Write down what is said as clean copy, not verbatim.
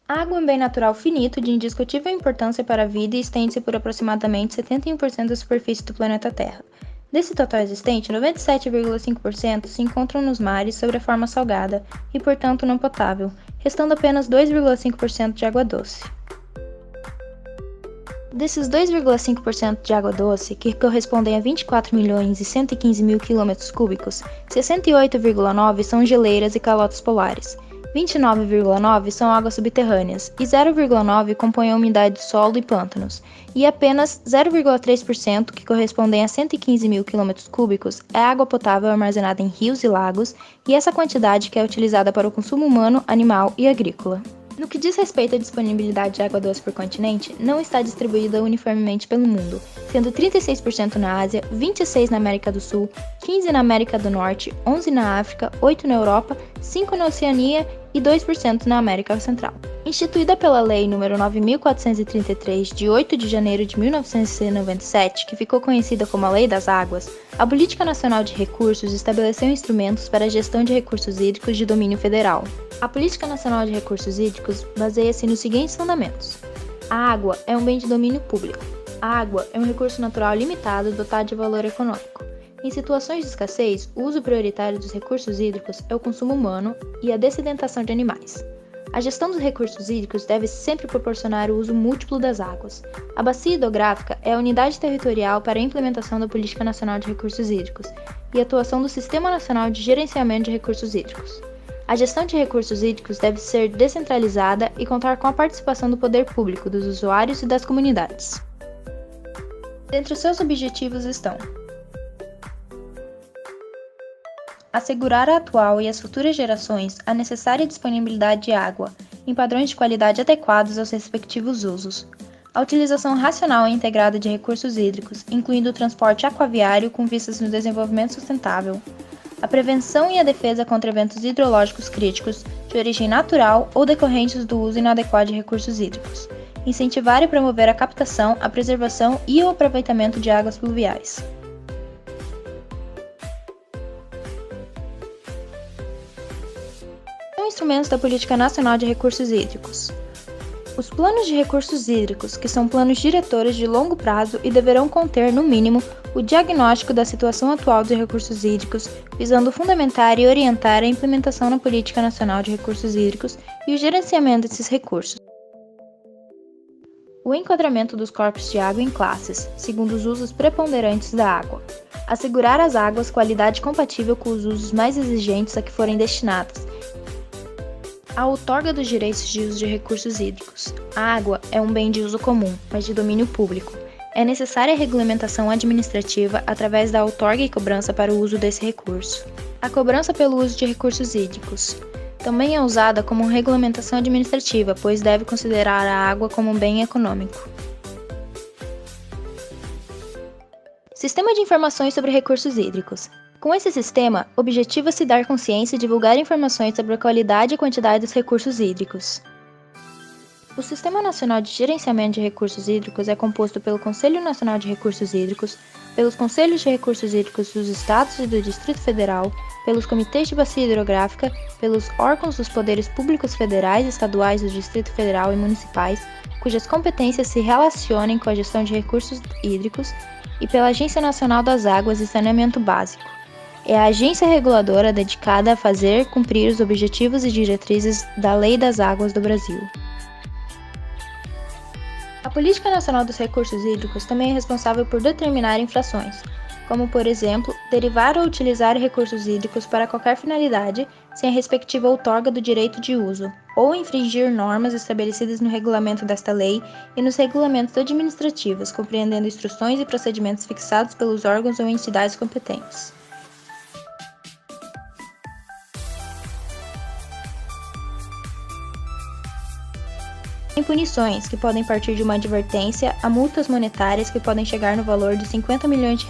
A água é um bem natural finito de indiscutível importância para a vida e estende-se por aproximadamente 71% da superfície do planeta Terra. Desse total existente, 97,5% se encontram nos mares sob a forma salgada e, portanto, não potável, restando apenas 2,5% de água doce. Desses 2,5% de água doce, que correspondem a 24 milhões e 115 mil quilômetros cúbicos, 68,9% são geleiras e calotas polares, 29,9% são águas subterrâneas e 0,9% compõem a umidade do solo e pântanos, e apenas 0,3%, que correspondem a 115 mil quilômetros cúbicos, é água potável armazenada em rios e lagos, e essa quantidade que é utilizada para o consumo humano, animal e agrícola. No que diz respeito à disponibilidade de água doce por continente, não está distribuída uniformemente pelo mundo, sendo 36% na Ásia, 26% na América do Sul, 15% na América do Norte, 11% na África, 8% na Europa, 5% na Oceania e 2% na América Central. Instituída pela Lei nº 9.433, de 8 de janeiro de 1997, que ficou conhecida como a Lei das Águas, a Política Nacional de Recursos estabeleceu instrumentos para a gestão de recursos hídricos de domínio federal. A Política Nacional de Recursos Hídricos baseia-se nos seguintes fundamentos. A água é um bem de domínio público. A água é um recurso natural limitado dotado de valor econômico. Em situações de escassez, o uso prioritário dos recursos hídricos é o consumo humano e a dessedentação de animais. A gestão dos recursos hídricos deve sempre proporcionar o uso múltiplo das águas. A bacia hidrográfica é a unidade territorial para a implementação da Política Nacional de Recursos Hídricos e a atuação do Sistema Nacional de Gerenciamento de Recursos Hídricos. A gestão de recursos hídricos deve ser descentralizada e contar com a participação do poder público, dos usuários e das comunidades. Dentre os seus objetivos estão: assegurar à atual e às futuras gerações a necessária disponibilidade de água, em padrões de qualidade adequados aos respectivos usos. A utilização racional e integrada de recursos hídricos, incluindo o transporte aquaviário com vistas no desenvolvimento sustentável. A prevenção e a defesa contra eventos hidrológicos críticos de origem natural ou decorrentes do uso inadequado de recursos hídricos. Incentivar e promover a captação, a preservação e o aproveitamento de águas pluviais. São instrumentos da Política Nacional de Recursos Hídricos. Os planos de recursos hídricos, que são planos diretores de longo prazo e deverão conter, no mínimo, o diagnóstico da situação atual dos recursos hídricos, visando fundamentar e orientar a implementação na Política Nacional de Recursos Hídricos e o gerenciamento desses recursos. O enquadramento dos corpos de água em classes, segundo os usos preponderantes da água. Assegurar às águas qualidade compatível com os usos mais exigentes a que forem destinadas. A outorga dos direitos de uso de recursos hídricos. A água é um bem de uso comum, mas de domínio público. É necessária a regulamentação administrativa através da outorga e cobrança para o uso desse recurso. A cobrança pelo uso de recursos hídricos. Também é usada como regulamentação administrativa, pois deve considerar a água como um bem econômico. Sistema de informações sobre recursos hídricos. Com esse sistema, objetiva-se dar consciência e divulgar informações sobre a qualidade e quantidade dos recursos hídricos. O Sistema Nacional de Gerenciamento de Recursos Hídricos é composto pelo Conselho Nacional de Recursos Hídricos, pelos Conselhos de Recursos Hídricos dos Estados e do Distrito Federal, pelos Comitês de Bacia Hidrográfica, pelos órgãos dos poderes públicos federais, estaduais do Distrito Federal e municipais, cujas competências se relacionem com a gestão de recursos hídricos, e pela Agência Nacional das Águas e Saneamento Básico. É a agência reguladora dedicada a fazer cumprir os objetivos e diretrizes da Lei das Águas do Brasil. A Política Nacional dos Recursos Hídricos também é responsável por determinar infrações, como, por exemplo, derivar ou utilizar recursos hídricos para qualquer finalidade, sem a respectiva outorga do direito de uso, ou infringir normas estabelecidas no regulamento desta lei e nos regulamentos administrativos, compreendendo instruções e procedimentos fixados pelos órgãos ou entidades competentes. Tem punições, que podem partir de uma advertência, a multas monetárias que podem chegar no valor de R$ 50 milhões.